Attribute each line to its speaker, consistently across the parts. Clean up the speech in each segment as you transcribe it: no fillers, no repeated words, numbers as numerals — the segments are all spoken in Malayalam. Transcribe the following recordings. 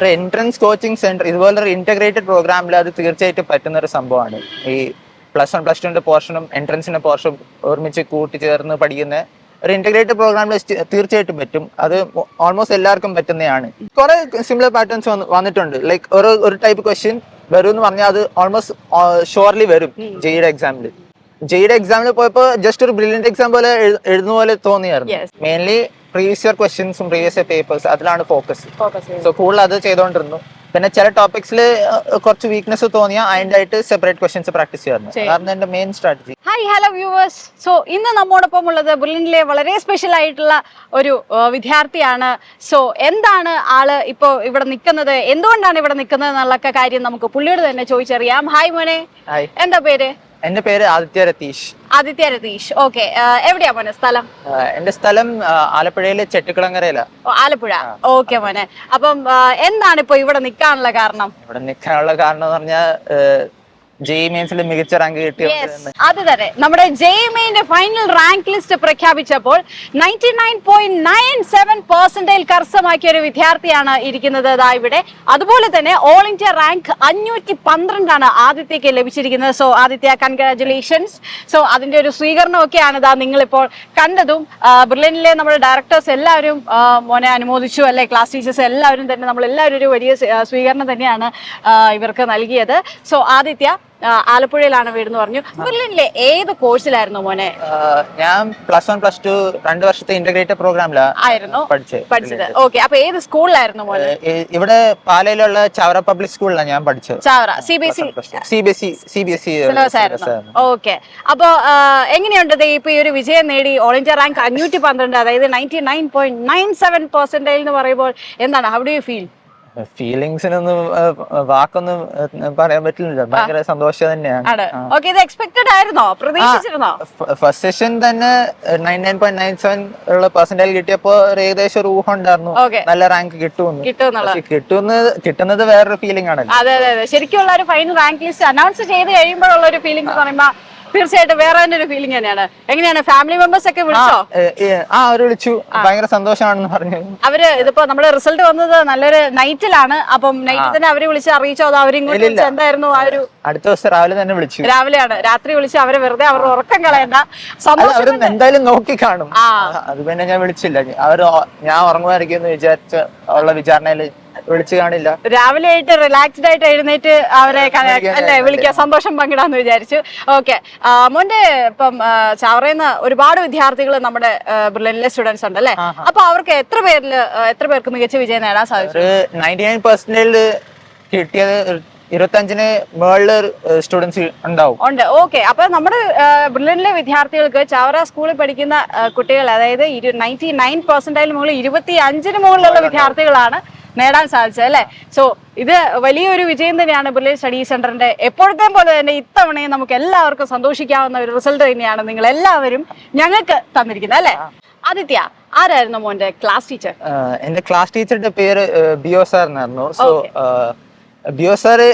Speaker 1: ഒരു എൻട്രൻസ് കോച്ചിങ് സെന്റർ ഇതുപോലൊരു ഇന്റഗ്രേറ്റഡ് പ്രോഗ്രാമിൽ അത് തീർച്ചയായിട്ടും പറ്റുന്ന ഒരു സംഭവമാണ്. ഈ +1 +2 പോർഷനും എൻട്രൻസിന്റെ പോർഷനും ഒരുമിച്ച് കൂട്ടിച്ചേർന്ന് പഠിക്കുന്ന ഒരു ഇന്റഗ്രേറ്റഡ് പ്രോഗ്രാമിൽ തീർച്ചയായിട്ടും പറ്റും. അത് ഓൾമോസ്റ്റ് എല്ലാവർക്കും പറ്റുന്നതാണ്. കുറെ സിമിലർ പാറ്റേൺസ് വന്നിട്ടുണ്ട്. ലൈക്ക് ഒരു ടൈപ്പ് ക്വസ്റ്റ്യൻ വരും എന്ന് പറഞ്ഞാൽ അത് ഓൾമോസ്റ്റ് ഷുവർലി വരും. ജെയുടെ എക്സാമിൽ പോയപ്പോ ജസ്റ്റ് ഒരു ബ്രില്യന്റ് എക്സാം പോലെ എഴുതുന്ന പോലെ തോന്നിയായിരുന്നു. മെയിൻലി പ്രീവിയസ് ഇയർ ക്വസ്റ്റ്യൻസും പ്രീവിയസ് ഇയർ പേപ്പേഴ്സ് അതിലാണ് ഫോക്കസ്. സോ കൂടുതൽ അത് ചെയ്തോണ്ടിരുന്നു. പിന്നെ ചില ടോപ്പിക്സിൽ കുറച്ച് വീക്ക്നെസ് തോന്നിയാൽ അതിൻ്റെ ആയിട്ട് സെപ്പറേറ്റ് ക്വസ്റ്റ്യൻസ് പ്രാക്ടീസ് ചെയ്യാറുണ്ട്. അതാണ് എന്റെ main strategy.
Speaker 2: Hi hello viewers. So ഇന്ന് നമ്മോടൊപ്പം ഉള്ളത് ബ്രില്യന്റിലെ വളരെ സ്പെഷ്യൽ ആയിട്ടുള്ള ഒരു വിദ്യാർത്ഥിയാണ്. സോ എന്താണ് ആള് ഇപ്പോ ഇവിടെ നിൽക്കുന്നത്, എന്തുകൊണ്ടാണ് ഇവിടെ നിൽക്കുന്നത് എന്നുള്ള കാര്യം നമുക്ക് പുള്ളിയോട് തന്നെ ചോദിച്ചറിയാം. ഹായ് മോനെ, എന്താ പേര്?
Speaker 1: എന്റെ പേര് ആദിത്യ രതീഷ്.
Speaker 2: ആദിത്യ രതീഷ്, ഓക്കെ. എവിടെയാ മോനെ സ്ഥലം?
Speaker 1: എന്റെ സ്ഥലം ആലപ്പുഴയിലെ ചെട്ടിക്കുളങ്ങരയില.
Speaker 2: ആലപ്പുഴ, ഓക്കെ മോനെ. അപ്പം എന്താണ് ഇപ്പൊ ഇവിടെ നിൽക്കാനുള്ള കാരണം?
Speaker 1: ഇവിടെ നിൽക്കാനുള്ള കാരണം എന്ന് പറഞ്ഞാൽ ജെഇ മെയിൻസിൽ മികച്ച റാങ്ക് കിട്ടിയ
Speaker 2: അത് തന്നെ. നമ്മുടെ ജെഇ മെയിന്റെ ഫൈനൽ റാങ്ക് ലിസ്റ്റ് പ്രഖ്യാപിച്ചപ്പോൾ 99.97% കരസ്ഥമാക്കിയ ഒരു വിദ്യാർത്ഥിയാണ് ഇരിക്കുന്നത് ഇവിടെ. അതുപോലെ തന്നെ ഓൾ ഇന്ത്യ റാങ്ക് 512 ആദിത്യക്ക് ലഭിച്ചിരിക്കുന്നത്. So Aditya, congratulations. സോ അതിന്റെ ഒരു സ്വീകരണമൊക്കെയാണ് ഇതാ നിങ്ങളിപ്പോൾ കണ്ടതും. ബ്രില്യന്റിലെ നമ്മുടെ ഡയറക്ടേഴ്സ് എല്ലാവരും മോനെ അനുമോദിച്ചു അല്ലെ, ക്ലാസ് ടീച്ചേഴ്സ് എല്ലാവരും തന്നെ, നമ്മളെല്ലാവരും ഒരു വലിയ സ്വീകരണം തന്നെയാണ് ഇവർക്ക് നൽകിയത്. സോ ആദിത്യ ആലപ്പുഴയിലാണ് വീടെന്ന് പറഞ്ഞു. ബ്രില്യന്റിലെ ഏത് കോഴ്സിലായിരുന്നു മോനെ?
Speaker 1: ഞാൻ +1 +2 2 വർഷത്തെ ഇന്റഗ്രേറ്റഡ് പ്രോഗ്രാമിലായിരുന്നു പഠിച്ചത്.
Speaker 2: ഓക്കെ. അപ്പൊ ഏത് സ്കൂളിലായിരുന്നു മോനെ?
Speaker 1: ഇവിടെ പാലയിലുള്ള ചാവറ പബ്ലിക് സ്കൂളിലാണ് ഞാൻ പഠിച്ചത്.
Speaker 2: ചാവറ CBSE സിലബസ് ആയിരുന്നു. ഓക്കെ. അപ്പൊ എങ്ങനെയുണ്ട് ഇപ്പൊ ഈ ഒരു വിജയം നേടി ഓൾ ഇന്ത്യ റാങ്ക് 512, അതായത് 99.97% എന്ന് പറയുമ്പോൾ എന്താണ്, ഹൗ ഡു യു ഫീൽ?
Speaker 1: ഫീലിങ്സിനൊന്നും വാക്കൊന്നും പറയാൻ പറ്റില്ല. ഭയങ്കര സന്തോഷം തന്നെയാണ്. ഫസ്റ്റ് സെഷൻ തന്നെ 99.97 ഉള്ള പെർസെന്റേജ് കിട്ടിയപ്പോ ഏകദേശം ഒരു ഊഹം ഉണ്ടായിരുന്നു നല്ല റാങ്ക് കിട്ടുന്നത് വേറൊരു ഫീലിംഗ് ആണ്.
Speaker 2: അതെ അതെ അതെ, ശരിക്കുള്ള ഒരു ഫൈനൽ റാങ്ക് ലിസ്റ്റ് അനൗൺസ് ചെയ്ത് കഴിയുമ്പോഴുള്ള ഒരു ഫീലിംഗ് പറയുമ്പോ തീർച്ചയായിട്ടും വേറെ തന്നെ ഒരു ഫീലിംഗ് തന്നെയാണ്. എങ്ങനെയാണ് ഫാമിലി മെമ്പേഴ്സ് ഒക്കെ വിളിച്ചോ?
Speaker 1: അവര് വിളിച്ചു, ഭയങ്കര സന്തോഷമാണെന്ന് പറഞ്ഞു.
Speaker 2: അവര് ഇതിപ്പോ നമ്മുടെ റിസൾട്ട് വന്നത് നല്ലൊരു നൈറ്റിലാണ്. അപ്പം നൈറ്റിൽ തന്നെ അവര് വിളിച്ച് അറിയിച്ചോ? അതോ അവരിങ്ങോട്ട് എന്തായിരുന്നു ആ ഒരു?
Speaker 1: അടുത്ത ദിവസം രാവിലെ തന്നെ വിളിച്ചു.
Speaker 2: രാവിലെയാണ്, രാത്രി വിളിച്ച് അവരെ വെറുതെ അവരുടെ ഉറക്കം കളയണ്ട,
Speaker 1: സന്തോഷം എന്തായാലും നോക്കി കാണും. അത് പിന്നെ ഞാൻ വിളിച്ചില്ല. അവര് ഞാൻ ഉറങ്ങുമായിരിക്കും എന്ന് വിചാരിച്ച ഉള്ള വിചാരണയില് വിളിച്ചു കാണില്ല.
Speaker 2: രാവിലെ ആയിട്ട് റിലാക്സ്ഡ് ആയിട്ട് എഴുന്നേറ്റ് അവരെ അല്ലെ വിളിക്കുക, സന്തോഷം പങ്കിടാന്ന് വിചാരിച്ചു. ഓക്കെ. മോന്റെ ഇപ്പം ചാവറയിന്ന് ഒരുപാട് വിദ്യാർത്ഥികൾ നമ്മുടെ ബ്രില്യന്റിലെ സ്റ്റുഡൻസ് ഉണ്ട് അല്ലെ? അപ്പൊ അവർക്ക് എത്ര പേർക്ക് മികച്ച വിജയം നേടാൻ സാധിച്ചു?
Speaker 1: 99% കിട്ടിയത് 25-ന് മുകളില് സ്റ്റുഡൻസ് ഉണ്ടാവും.
Speaker 2: ഉണ്ട്. ഓക്കെ. അപ്പൊ നമ്മുടെ ബ്രില്യന്റിലെ വിദ്യാർത്ഥികൾക്ക് ചാവറ സ്കൂളിൽ പഠിക്കുന്ന കുട്ടികൾ, അതായത് 99% മുകളിൽ 25-ന് മുകളിലുള്ള വിദ്യാർത്ഥികളാണ് നേടാൻ സാധിച്ചത് അല്ലെ? സോ ഇത് വലിയൊരു വിജയം തന്നെയാണ് ബ്രില്യന്റ് സ്റ്റഡി സെന്ററിന്റെ. എപ്പോഴത്തെയും പോലെ തന്നെ ഇത്തവണയും നമുക്ക് എല്ലാവർക്കും സന്തോഷിക്കാവുന്ന ഒരു റിസൾട്ട് തന്നെയാണ് നിങ്ങൾ എല്ലാവരും ഞങ്ങൾക്ക് തന്നിരിക്കുന്നത് അല്ലെ? ആദിത്യ, ആരായിരുന്നു മോന്റെ ക്ലാസ് ടീച്ചർ?
Speaker 1: എന്റെ ക്ലാസ് ടീച്ചറുടെ പേര് ബിയോ സാർ എന്നായിരുന്നു. സോ ബിയോ സാറ്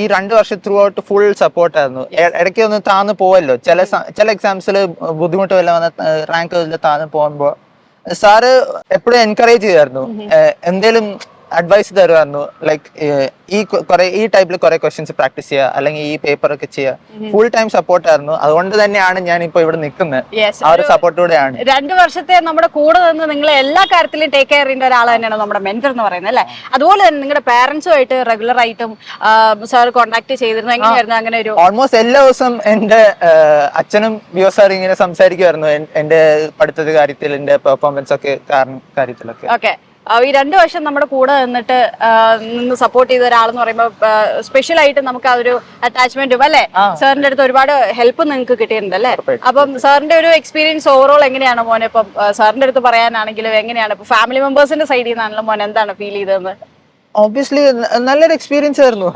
Speaker 1: ഈ 2 വർഷം ഫുൾ സപ്പോർട്ടായിരുന്നു. ഇടയ്ക്ക് ഒന്ന് താന്ന് പോവല്ലോ, ചില എക്സാംസിൽ ബുദ്ധിമുട്ട് വല്ല വന്ന റാങ്ക് താന്ന് പോകുമ്പോ സാറ് എപ്പോഴും എൻകറേജ് ചെയ്യായിരുന്നു, എന്തേലും അഡ്വൈസ് തരുമായിരുന്നു. ലൈക്ക് ഈ ടൈപ്പിൽ കുറെ ക്വസ്റ്റ്യൻസ് പ്രാക്ടീസ് ചെയ്യുക, അല്ലെങ്കിൽ ഈ പേപ്പർ ഒക്കെ ചെയ്യുക. ഫുൾ ടൈം സപ്പോർട്ടായിരുന്നു. അതുകൊണ്ട് തന്നെയാണ് ഞാൻ ഇപ്പൊ ഇവിടെ നിൽക്കുന്നത്. ആ ഒരു സപ്പോർട്ടോടെയാണ്.
Speaker 2: 2 വർഷത്തെ നമ്മുടെ കൂടെ നിന്ന് നിങ്ങളെ എല്ലാ കാര്യത്തിലും ടേക്ക് കെയർ ചെയ്യേണ്ട ഒരാൾ തന്നെയാണ് നമ്മുടെ മെന്റർ എന്ന് പറയുന്നത് അല്ലെ? അതുപോലെ തന്നെ നിങ്ങളുടെ പാരന്റ്സുമായിട്ട് റെഗുലർ ആയിട്ടും സാർ കോൺടാക്ട് ചെയ്തിരുന്നു. എങ്ങനെയായിരുന്നു അങ്ങനെ ഒരു?
Speaker 1: ഓൾമോസ്റ്റ് എല്ലാ ദിവസവും എന്റെ അച്ഛനും ബിയോ സാർ ഇങ്ങനെ സംസാരിക്കുമായിരുന്നു എന്റെ പഠിത്തത്തിന്റെ കാര്യത്തിൽ, എന്റെ പെർഫോമൻസ് ഒക്കെ കാര്യത്തിലൊക്കെ.
Speaker 2: ഓക്കെ. ഈ 2 വർഷം നമ്മുടെ കൂടെ നിന്ന് സപ്പോർട്ട് ചെയ്ത ഒരാളെന്ന് പറയുമ്പോൾ സ്പെഷ്യൽ ആയിട്ട് നമുക്ക് ആ ഒരു അറ്റാച്ച്മെന്റും അല്ലെ? സാറിന്റെ അടുത്ത് ഒരുപാട് ഹെൽപ്പ് നിങ്ങൾക്ക് കിട്ടിയിട്ടുണ്ട് അല്ലെ? അപ്പം സാറിന്റെ ഒരു എക്സ്പീരിയൻസ് ഓവറോൾ എങ്ങനെയാണ് മോനെ? ഇപ്പം സാറിന്റെ അടുത്ത് പറയാനാണെങ്കിലും എങ്ങനെയാണ് ഇപ്പൊ ഫാമിലി മെമ്പേഴ്സിന്റെ സൈഡിൽ നിന്നാണല്ലോ മോനെ എന്താണ് ഫീൽ ചെയ്തതെന്ന്?
Speaker 1: ഓബ്വിയസ്ലി നല്ലൊരു എക്സ്പീരിയൻസ് ആയിരുന്നു.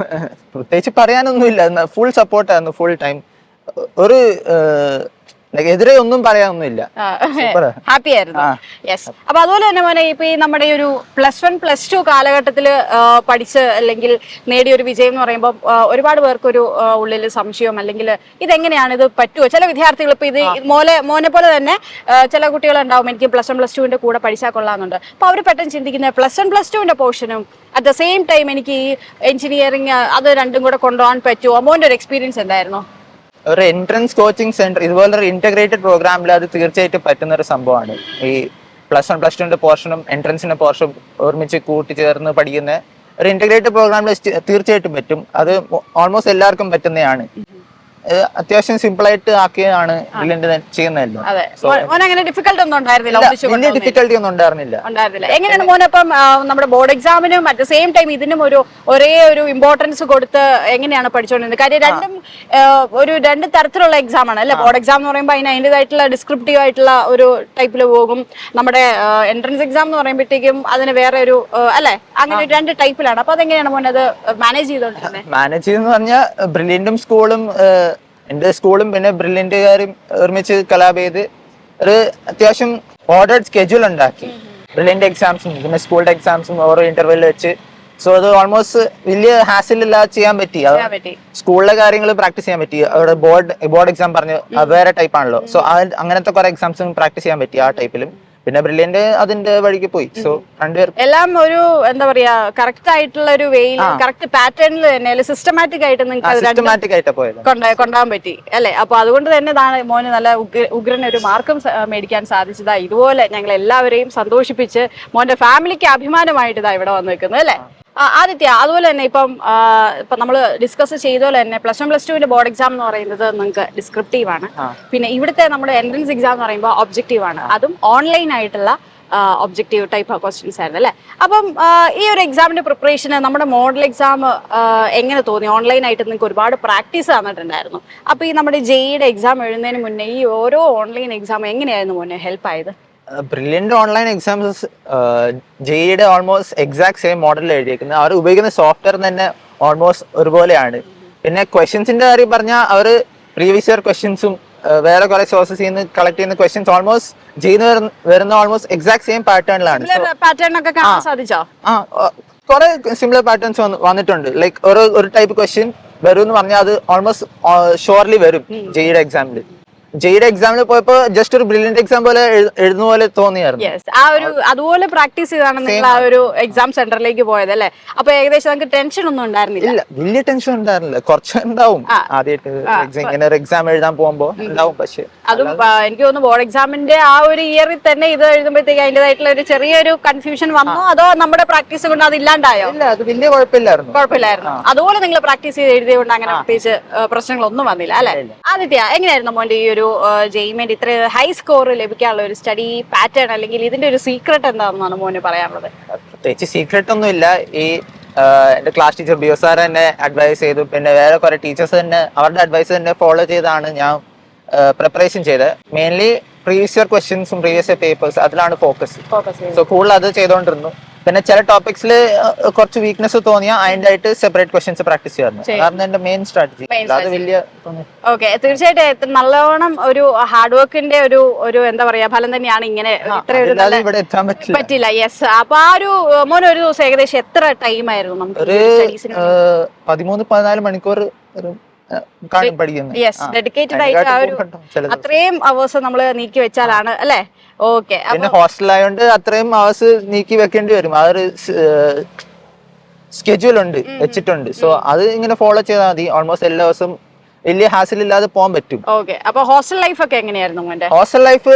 Speaker 1: പ്രത്യേകിച്ച് പറയാനൊന്നുമില്ല. ഫുൾ സപ്പോർട്ടായിരുന്നു ഫുൾ ടൈം. ഒരു ലൈക്ക് എതിരെ ഒന്നും പറയാനൊന്നുമില്ല.
Speaker 2: ഹാപ്പി ആയിരുന്നു. യെസ്. അപ്പൊ അതുപോലെ തന്നെ മോനെ ഇപ്പൊ ഈ നമ്മുടെ ഈ ഒരു +1 +2 കാലഘട്ടത്തിൽ പഠിച്ച് അല്ലെങ്കിൽ നേടിയ ഒരു വിജയം എന്ന് പറയുമ്പോൾ ഒരുപാട് പേർക്കൊരു ഉള്ളിൽ സംശയം അല്ലെങ്കിൽ ഇതെങ്ങനെയാണ്, ഇത് പറ്റുമോ? ചില വിദ്യാർത്ഥികൾ ഇപ്പൊ ഇത് മോനെ പോലെ തന്നെ ചില കുട്ടികളുണ്ടാവും, എനിക്ക് +1 +2 കൂടെ പഠിച്ചാൽ കൊള്ളാമെന്നുണ്ട്. അപ്പൊ അവർ പെട്ടെന്ന് ചിന്തിക്കുന്നത് +1 +2 പോർഷനും അറ്റ് ദ സെയിം ടൈം എനിക്ക് ഈ എഞ്ചിനീയറിംഗ് അത് രണ്ടും കൂടെ കൊണ്ടുപോകാൻ പറ്റുമോ? മോന്റെ ഒരു എക്സ്പീരിയൻസ് എന്തായിരുന്നു?
Speaker 1: ഒരു എൻട്രൻസ് കോച്ചിങ് സെന്റർ ഇതുപോലൊരു ഇന്റഗ്രേറ്റഡ് പ്രോഗ്രാമിൽ അത് തീർച്ചയായിട്ടും പറ്റുന്ന ഒരു സംഭവമാണ്. ഈ +1 +2 പോർഷനും എൻട്രൻസിന്റെ പോർഷനും ഒരുമിച്ച് കൂട്ടിച്ചേർന്ന് പഠിക്കുന്ന ഒരു ഇന്റഗ്രേറ്റഡ് പ്രോഗ്രാമിൽ തീർച്ചയായിട്ടും പറ്റും. അത് ഓൾമോസ്റ്റ് എല്ലാവർക്കും പറ്റുന്നതാണ്. അത്യാവശ്യം സിമ്പിൾ ആയിട്ട് ആക്കിയാണ് ചെയ്യുന്നതല്ലോ.
Speaker 2: അങ്ങനെ ഡിഫിക്കൽട്ട് ഒന്നും ഉണ്ടായിരുന്നില്ല.
Speaker 1: വലിയ ഡിഫിക്കൽട്ടി ഒന്നും ഉണ്ടായിരുന്നില്ല.
Speaker 2: എങ്ങനെയാണ് മോനപ്പം നമ്മുടെ ബോർഡ് എക്സാമിനും അറ്റ് ദ സെയിം ടൈം ഇതിനും ഒരേ ഒരു ഇമ്പോർട്ടൻസ് കൊടുത്ത് എങ്ങനെയാണ് പഠിച്ചുകൊണ്ടിരുന്നത്? കാര്യം രണ്ട് തരത്തിലുള്ള എക്സാം ആണ് അല്ലെ. ബോർഡ് എക്സാം എന്ന് പറയുമ്പോൾ അതിൻ്റെതായിട്ടുള്ള ഡിസ്ക്രിപ്റ്റീവ് ആയിട്ടുള്ള ഒരു ടൈപ്പിൽ പോകും. നമ്മുടെ എൻട്രൻസ് എക്സാം എന്ന് പറയുമ്പോഴത്തേക്കും അതിന് വേറെ ഒരു അല്ലെ, അങ്ങനെ 2 ടൈപ്പിലാണ്. അപ്പൊ അതെങ്ങനെയാണ് മോനെ അത് മാനേജ് ചെയ്തോണ്ടിരുന്നത്?
Speaker 1: മാനേജ് ചെയ്തെന്ന് പറഞ്ഞാൽ ബ്രില്യന്റും സ്കൂളും എന്റെ സ്കൂളും പിന്നെ ബ്രില്യന്റുകാരും ഒരുമിച്ച് കലാബ് ചെയ്ത് ഒരു അത്യാവശ്യം ഓർഡേഡ് സ്കെഡ്യൂൾ ഉണ്ടാക്കി. ബ്രില്യന്റ് എക്സാംസും പിന്നെ സ്കൂളിന്റെ എക്സാംസും ഓരോ ഇന്റർവെല്ലിൽ വെച്ച്. സോ അത് ഓൾമോസ്റ്റ് വലിയ ഹാസിൽ ഇല്ലാതെ ചെയ്യാൻ പറ്റി. സ്കൂളിലെ കാര്യങ്ങൾ പ്രാക്ടീസ് ചെയ്യാൻ പറ്റി. അവിടെ ബോർഡ് എക്സാം പറഞ്ഞു വേറെ ടൈപ്പ് ആണല്ലോ. സോ അങ്ങനത്തെ കുറെ എക്സാംസും പ്രാക്ടീസ് ചെയ്യാൻ പറ്റി ആ ടൈപ്പിലും. പിന്നെ ബ്രില്യന്റ് അതിന്റെ വഴിക്ക് പോയി. സോ രണ്ടുപേരും
Speaker 2: എല്ലാം ഒരു എന്താ പറയാ കറക്റ്റ് ആയിട്ടുള്ള ഒരു വേയിൽ കറക്റ്റ് പാറ്റേണിൽ തന്നെ സിസ്റ്റമാറ്റിക് ആയിട്ട് നിങ്ങൾക്ക് കൊണ്ടുപോകാൻ പറ്റി അല്ലെ. അപ്പൊ അതുകൊണ്ട് തന്നെ മോന് നല്ല ഉഗ്രൻ ഒരു മാർക്കും മേടിക്കാൻ സാധിച്ചതാ. ഇതുപോലെ ഞങ്ങൾ എല്ലാവരെയും സന്തോഷിപ്പിച്ച് മോന്റെ ഫാമിലിക്ക് അഭിമാനമായിട്ട് ഇതാ ഇവിടെ വന്നു നിൽക്കുന്നത് അല്ലെ. ആദിത്യ, അതുപോലെ തന്നെ ഇപ്പൊ നമ്മൾ ഡിസ്കസ് ചെയ്ത പോലെ തന്നെ +1 +2 ബോർഡ് എക്സാം എന്ന് പറയുന്നത് നിങ്ങൾക്ക് ഡിസ്ക്രിപ്റ്റീവ് ആണ്. പിന്നെ ഇവിടുത്തെ നമ്മുടെ എൻട്രൻസ് എക്സാം എന്ന് പറയുമ്പോൾ ഒബ്ജക്റ്റീവ് ആണ്. അതും ഓൺലൈൻ ആയിട്ടുള്ള ഒബ്ജക്റ്റീവ് ടൈപ്പ് ക്വസ്റ്റ്യൻസ് ആയിരുന്നു അല്ലെ. അപ്പം ഈ ഒരു എക്സാമിന്റെ പ്രിപ്പറേഷന് നമ്മുടെ മോഡൽ എക്സാം എങ്ങനെ തോന്നി? ഓൺലൈൻ ആയിട്ട് നിങ്ങൾക്ക് ഒരുപാട് പ്രാക്ടീസ് തന്നിട്ടുണ്ടായിരുന്നു. അപ്പൊ ഈ നമ്മുടെ ജെഇയുടെ എക്സാം എഴുതുന്നതിന് മുന്നേ ഈ ഓരോ ഓൺലൈൻ എക്സാം എങ്ങനെയായിരുന്നു മോനെ ഹെൽപ്പ് ആയത്?
Speaker 1: ബ്രില്യന്റ് ഓൺലൈൻ എക്സാംസ് ജെഇയുടെ ഓൾമോസ്റ്റ് എക്സാക്ട് സെയിം മോഡലിൽ എഴുതിയിരിക്കുന്നത്. അവർ ഉപയോഗിക്കുന്ന സോഫ്റ്റ്വെയർ തന്നെ ഓൾമോസ്റ്റ് ഒരുപോലെയാണ്. പിന്നെ ക്വസ്റ്റ്യൻസിന്റെ കാര്യം പറഞ്ഞാൽ അവർ പ്രീവിയസ് ഇയർ ക്വസ്റ്റ്യൻസും വേറെ കുറെ സോഴ്സസ് നിന്ന് കളക്ട് ചെയ്യുന്ന ക്വസ്റ്റ്യൻസ് ഓൾമോസ്റ്റ് ജെഇന്ന് വരുന്ന ഓൾമോസ്റ്റ് എക്സാക്ട് സെയിം പാറ്റേണിലാണ്. കുറെ സിമിലർ പാറ്റേൺസ് വന്നിട്ടുണ്ട്. ലൈക്ക് ഒരു ടൈപ്പ് ക്വസ്റ്റ്യൻ വരും എന്ന് പറഞ്ഞാൽ അത് ഓൾമോസ്റ്റ് ഷുവർലി വരും ജെഇയുടെ എക്സാമിൽ. ജെഇയുടെ എക്സാമിൽ പോയപ്പോ ജസ്റ്റ് ഒരു ബ്രില്യന്റ് എക്സാം പോലെ എഴുതുന്ന പോലെ തോന്നിയായിരുന്നു.
Speaker 2: അതുപോലെ പ്രാക്ടീസ് ചെയ്താണ് നിങ്ങൾ ആ ഒരു എക്സാം സെന്ററിലേക്ക് പോയത് അല്ലെ. അപ്പൊ ഏകദേശം നമുക്ക് ടെൻഷൻ ഒന്നും ഉണ്ടായിരുന്നില്ല?
Speaker 1: ഇല്ല, വലിയ ടെൻഷൻ ഉണ്ടായിരുന്നില്ല. കുറച്ച് ഉണ്ടാവും ആദ്യമായിട്ട് എക്സാം എഴുതാൻ പോകുമ്പോ ഉണ്ടാവും. പക്ഷെ
Speaker 2: അതും എനിക്ക് തോന്നുന്നു ബോർഡ് എക്സാമിന്റെ ആ ഒരു ഇയറിൽ തന്നെ ഇത് എഴുതുമ്പോഴത്തേക്ക് അതിന്റേതായിട്ടുള്ള ഒരു ചെറിയൊരു കൺഫ്യൂഷൻ വന്നോ അതോ നമ്മുടെ പ്രാക്ടീസ് കൊണ്ട് അത് ഇല്ലാണ്ടായോ?
Speaker 1: ഇല്ല, അത് വലിയ കുഴപ്പമില്ലായിരുന്നു.
Speaker 2: അതുപോലെ നിങ്ങൾ പ്രാക്ടീസ് ചെയ്ത് എഴുതിയതുകൊണ്ട് അങ്ങനെ പ്രത്യേകിച്ച് പ്രശ്നങ്ങളൊന്നും വന്നില്ല അല്ലെ. ആദിത്യ, എങ്ങനെയായിരുന്നു മോന്റെ ഈ ഒരു ജെഇമെന്റ് ഇത്ര ഹൈ സ്കോർ ലഭിക്കാനുള്ള ഒരു സ്റ്റഡി പാറ്റേൺ അല്ലെങ്കിൽ ഇതിന്റെ ഒരു സീക്രട്ട് എന്താണെന്നാണ് മോന് പറയാനുള്ളത്?
Speaker 1: പ്രത്യേകിച്ച് സീക്രട്ട് ഒന്നുമില്ല. ഈ എന്റെ ക്ലാസ് ടീച്ചർ ബിയോ സാർ എന്നെ അഡ്വൈസ് ചെയ്തു. പിന്നെ വേറെ കുറെ ടീച്ചേഴ്സ് തന്നെ അവരുടെ അഡ്വൈസ് തന്നെ ഫോളോ ചെയ്താണ് ഞാൻ പ്രിപ്പറേഷൻ ചെയ്തത്. മെയിൻലി പ്രീവിയസ് ഇയർ ക്വസ്റ്റ്യൻസും പ്രീവിയസ് ഇയർ പേപ്പേഴ്സ് അതിലാണ് ഫോക്കസ്. സോ കൂടുതൽ അത് ചെയ്തുകൊണ്ടിരുന്നു. പിന്നെ ചില ടോപ്പിക്സിൽ കുറച്ച് വീക്ക്നെസ് തോന്നിയാൽ അതിന്റെ ആയിട്ട് സെപ്പറേറ്റ് ക്വസ്റ്റ്യൻസ് പ്രാക്ടീസ് ചെയ്യാറുണ്ട്. അതാണ് എന്റെ മെയിൻ സ്ട്രാറ്റജി. അത് വലിയ
Speaker 2: തീർച്ചയായിട്ടും നല്ലോണം ഒരു ഹാർഡ് വർക്കിന്റെ ഒരു എന്താ പറയാ ഫലം തന്നെയാണ് ഇങ്ങനെ
Speaker 1: ഇവിടെ എത്താൻ
Speaker 2: പറ്റില്ല. യെസ്. അപ്പൊ ആ ഒരു മോനെ ഒരു ദിവസം ഏകദേശം എത്ര ടൈം ആയിരുന്നു നമുക്ക്?
Speaker 1: ഒരു 13-14 മണിക്കൂർ
Speaker 2: ഡെഡിക്കേറ്റഡ് ആയിട്ട് ആ ഒരു അത്രയും അവേഴ്സ് നമ്മൾ നീക്കി വെച്ചാലാണ് അല്ലെ. ഓക്കെ.
Speaker 1: പിന്നെ ഹോസ്റ്റലായോണ്ട് അത്രയും അവേഴ്സ് നീക്കി വെക്കേണ്ടി വരും. ആ ഒരു സ്കെഡ്യൂൾ ഉണ്ട് വെച്ചിട്ടുണ്ട്. സോ അത് ഇങ്ങനെ ഫോളോ ചെയ്താൽ മതി. ഓൾമോസ്റ്റ് എല്ലാ ദിവസവും വലിയ ഹാസിൽ ഇല്ലാതെ പോകാൻ പറ്റും.
Speaker 2: അപ്പൊ ഹോസ്റ്റൽ ലൈഫ് ഒക്കെ എങ്ങനെയായിരുന്നു?
Speaker 1: ഹോസ്റ്റൽ ലൈഫ്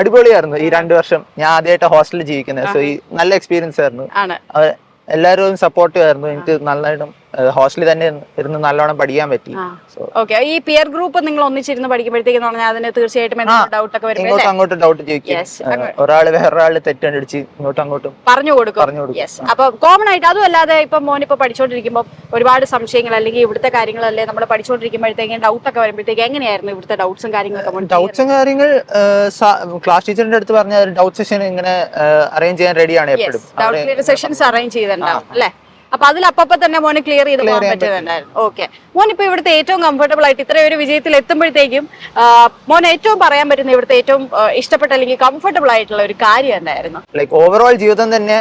Speaker 1: അടിപൊളിയായിരുന്നു. ഈ 2 വർഷം ഞാൻ ആദ്യമായിട്ട് ഹോസ്റ്റലിൽ ജീവിക്കുന്നത്. സോ ഈ നല്ല എക്സ്പീരിയൻസ് ആയിരുന്നു. എല്ലാവരും സപ്പോർട്ടീവ് ആയിരുന്നു. എനിക്ക് നന്നായിട്ടും ഹോസ്റ്റലിൽ തന്നെ ഇരുന്ന് നല്ലോണം പഠിക്കാൻ പറ്റി.
Speaker 2: ഈ പിയർ ഗ്രൂപ്പ് നിങ്ങൾ ഒന്നിച്ചിരുന്ന് പഠിക്കുമ്പോഴത്തേക്ക് അതിന് തീർച്ചയായിട്ടും ഡൗട്ട് ഒക്കെ വരും.
Speaker 1: അങ്ങോട്ടും ഡൗട്ട് ചോദിക്കും. ഒരാള് വേറൊരാള് തെറ്റടിച്ച് അങ്ങോട്ടും
Speaker 2: പറഞ്ഞു കൊടുക്കും. അപ്പൊ കോമൺ ആയിട്ട് അതും അല്ലാതെ ഇപ്പൊ മോനിപ്പോ പഠിച്ചോണ്ടിരിക്കുമ്പോൾ ഒരുപാട് സംശയങ്ങൾ അല്ലെങ്കിൽ ഇവിടുത്തെ കാര്യങ്ങളല്ലേ നമ്മൾ പഠിച്ചോണ്ടിരിക്കുമ്പോഴത്തേക്കും ഡൗട്ട് ഒക്കെ വരുമ്പോഴത്തേക്ക് എങ്ങനെയായിരുന്നു ഇവിടുത്തെ ഡൗട്ട്സും കാര്യങ്ങളൊക്കെ?
Speaker 1: ഡൗട്ട്സും കാര്യങ്ങൾ ക്ലാസ് ടീച്ചറിന്റെ അടുത്ത് പറഞ്ഞ ഡൗട്ട് സെഷൻ ഇങ്ങനെ അറേഞ്ച് ചെയ്യാൻ റെഡിയാണ് എപ്പോഴും.
Speaker 2: സെഷൻസ് അറേഞ്ച് ചെയ്തിട്ടുണ്ടാവും അല്ലെ. അപ്പൊ അതിൽ അപ്പൊ തന്നെ മോന് ക്ലിയർ ചെയ്ത് പോകാൻ
Speaker 1: ചെയ്യാൻ
Speaker 2: പറ്റുന്നുണ്ടായിരുന്നു. ഓക്കെ, മോൻ ഇപ്പൊ ഇവിടുത്തെ ഏറ്റവും കംഫർട്ടബിൾ ആയിട്ട് ഇത്രയും ഒരു വിജയത്തിൽ എത്തുമ്പോഴത്തേക്കും മോൻ ഏറ്റവും പറയാൻ പറ്റുന്ന ഇവിടുത്തെ ഏറ്റവും ഇഷ്ടപ്പെട്ട അല്ലെങ്കിൽ കംഫർട്ടബിൾ ആയിട്ടുള്ള ഒരു കാര്യം എന്തായിരുന്നു?
Speaker 1: ലൈക്ക് ഓവറോൾ ജീവിതം തന്നെ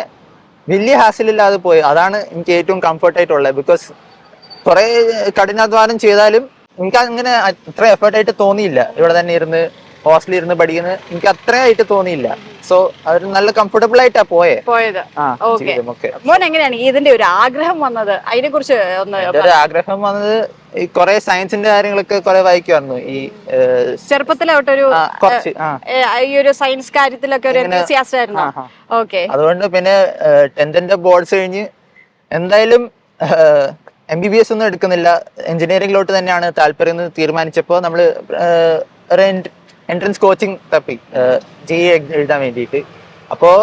Speaker 1: വലിയ ഹാസിലില്ലാതെ പോയി. അതാണ് എനിക്ക് ഏറ്റവും കംഫർട്ട് ആയിട്ടുള്ളത്. ബിക്കോസ് കുറെ കഠിനാധ്വാനം ചെയ്താലും എനിക്ക് അങ്ങനെ അത്ര എഫേർട്ടായിട്ട് തോന്നിയില്ല. ഇവിടെ തന്നെ ഇരുന്ന് ഹോസ്റ്റലിൽ ഇരുന്ന് പഠിക്കുന്നത് എനിക്ക് അത്രയായിട്ട് തോന്നിയില്ല. സോ അതൊരു നല്ല കംഫർട്ടബിൾ ആയിട്ടാ
Speaker 2: പോയത്. ഓക്കെ, മോൻ എങ്ങനെയാണ് ഇതിന്റെ ഒരു ആഗ്രഹം വന്നത്? അതിനെ കുറിച്ച് ഒന്ന്.
Speaker 1: ഒരു ആഗ്രഹം വന്നത് ഈ കുറെ സയൻസിന്റെ കാര്യങ്ങളൊക്കെ കുറെ വായിക്കുമായിരുന്നു. ഈ
Speaker 2: ചെറുപ്പത്തിലോട്ടൊരു
Speaker 1: കുറച്ച്
Speaker 2: ഈ ഒരു സയൻസ് കാര്യത്തിലൊക്കെ ഒരു enthusiast ആയിരുന്നു. ഓക്കെ,
Speaker 1: അതുകൊണ്ട് പിന്നെ 10th ബോർഡ്സ് കഴിഞ്ഞ് എന്തായാലും MBBS ഒന്നും എടുക്കുന്നില്ല, എഞ്ചിനീയറിംഗിലോട്ട് തന്നെയാണ് താല്പര്യം എന്ന് തീരുമാനിച്ചപ്പോൾ നമ്മൾ ഒരു എൻട്രൻസ് കോച്ചിങ് തപ്പി JEE എഴുതാൻ വേണ്ടിയിട്ട്. അപ്പോൾ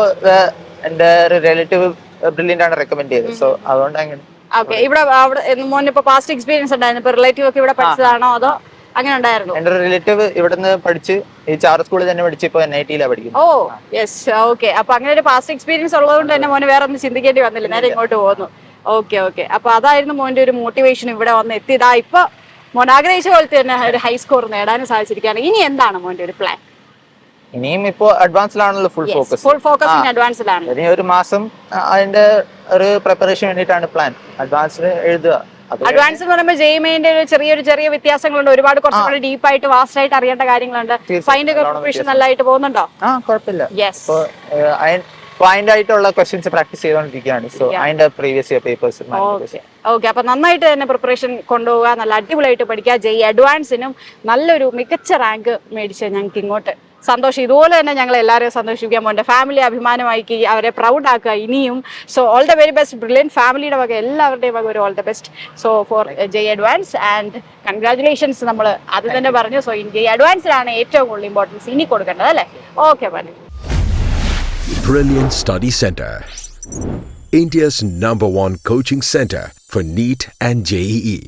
Speaker 1: എൻ്റെ ഒരു റിലേറ്റീവ് ബ്രില്യൻ്റ് ആണ് റെക്കമെൻഡ് ചെയ്തത്. സോ അതുകൊണ്ട് അങ്ങനെ.
Speaker 2: ഓക്കെ, ഇവിടെ അവിടെ മോന് ഇപ്പൊ പാസ്റ്റ് എക്സ്പീരിയൻസ് ഉണ്ടായിരുന്നു? ഇപ്പൊ റിലേറ്റീവ് ഒക്കെ ഇവിടെ പഠിച്ചതാണോ അതോ അങ്ങനെ ഉണ്ടായിരുന്നു?
Speaker 1: എൻ്റെ റിലേറ്റീവ് ഇവിടുന്ന് പഠിച്ച് ഈ ചാർ സ്കൂളിൽ തന്നെ പഠിച്ച് ഇപ്പോൾ NIT-ലാണ് പഠിക്കുന്നത്.
Speaker 2: Oh yes, okay. അപ്പൊ അങ്ങനെ ഒരു പാസ്റ്റ് എക്സ്പീരിയൻസ് ഉള്ളതുകൊണ്ട് തന്നെ മോന് വേറെ ഒന്നും ചിന്തിക്കേണ്ടി വന്നില്ല, നേരെ ഇങ്ങോട്ട് പോകുന്നു. ഓക്കെ, അപ്പൊ അതായിരുന്നു മോന്റെ ഒരു മോട്ടിവേഷൻ ഇവിടെ വന്ന് എത്തിയതാ. ഇപ്പൊ മോൻ ആഗ്രഹിച്ച പോലത്തെ തന്നെ ഒരു ഹൈ സ്കോർ നേടാനും സാധിച്ചിരിക്കുകയാണ്. ഇനി എന്താണ് മോന്റെ ഒരു പ്ലാൻ?
Speaker 1: ഇനിയും ഇപ്പോ അഡ്വാൻസിലാണല്ലോ ഫുൾ ഫോക്കസ്.
Speaker 2: ഫുൾ ഫോക്കസ് അഡ്വാൻസിലാണ്.
Speaker 1: ഇനി ഒരു മാസം അതിന്റെ ഒരു പ്രിപ്പറേഷൻ വേണ്ടിയിട്ടാണ് പ്ലാൻ. അഡ്വാൻസിൽ എഴുതുക.
Speaker 2: അഡ്വാൻസ് എന്ന് പറയുമ്പോൾ JEE ചെറിയ വ്യത്യാസങ്ങളുണ്ട്. ഒരുപാട് കുറച്ചുകൂടി ഡീപ്പായിട്ട് വാസ്റ്റ് ആയിട്ട് അറിയേണ്ട കാര്യങ്ങളുണ്ട്. ഫൈനൽ പ്രിപ്പറേഷൻ നല്ലതായിട്ട് പോകുന്നുണ്ടോ?
Speaker 1: കുഴപ്പമില്ല.
Speaker 2: യെസ്,
Speaker 1: പോയിന്റ് ആയിട്ടുള്ള ക്വസ്റ്റ്യൻസ് പ്രാക്ടീസ് ചെയ്തുകൊണ്ടിരിക്കുകയാണ്. സോ അതിന്റെ പ്രീവിയസ് ഇയർ പേപ്പേഴ്സ്.
Speaker 2: ഓക്കെ, അപ്പൊ നന്നായിട്ട് തന്നെ പ്രിപ്പറേഷൻ കൊണ്ടുപോകുക, നല്ല അടിപൊളിയായിട്ട് പഠിക്കുക. JEE അഡ്വാൻസിനും നല്ലൊരു മികച്ച റാങ്ക് മേടിച്ച് ഞങ്ങൾക്ക് ഇങ്ങോട്ട് സന്തോഷം. ഇതുപോലെ തന്നെ ഞങ്ങൾ എല്ലാവരെയും സന്തോഷിപ്പിക്കാൻ മോൻ്റെ ഫാമിലി അഭിമാനമാക്കി അവരെ പ്രൗഡ് ആക്കുക ഇനിയും. So all the very best. Brilliant ഫാമിലിയുടെ വക എല്ലാവരുടെയും വക ഒരു all the best. So for JEE advance and congratulations. നമ്മൾ അത് തന്നെ പറഞ്ഞു. സോ JEE അഡ്വാൻസിലാണ് ഏറ്റവും കൂടുതൽ ഇമ്പോർട്ടൻസ് ഇനി കൊടുക്കേണ്ടത് അല്ലേ? ഓക്കെ, പറഞ്ഞു.
Speaker 3: Brilliant Study Center, India's #1 coaching center for NEET and JEE.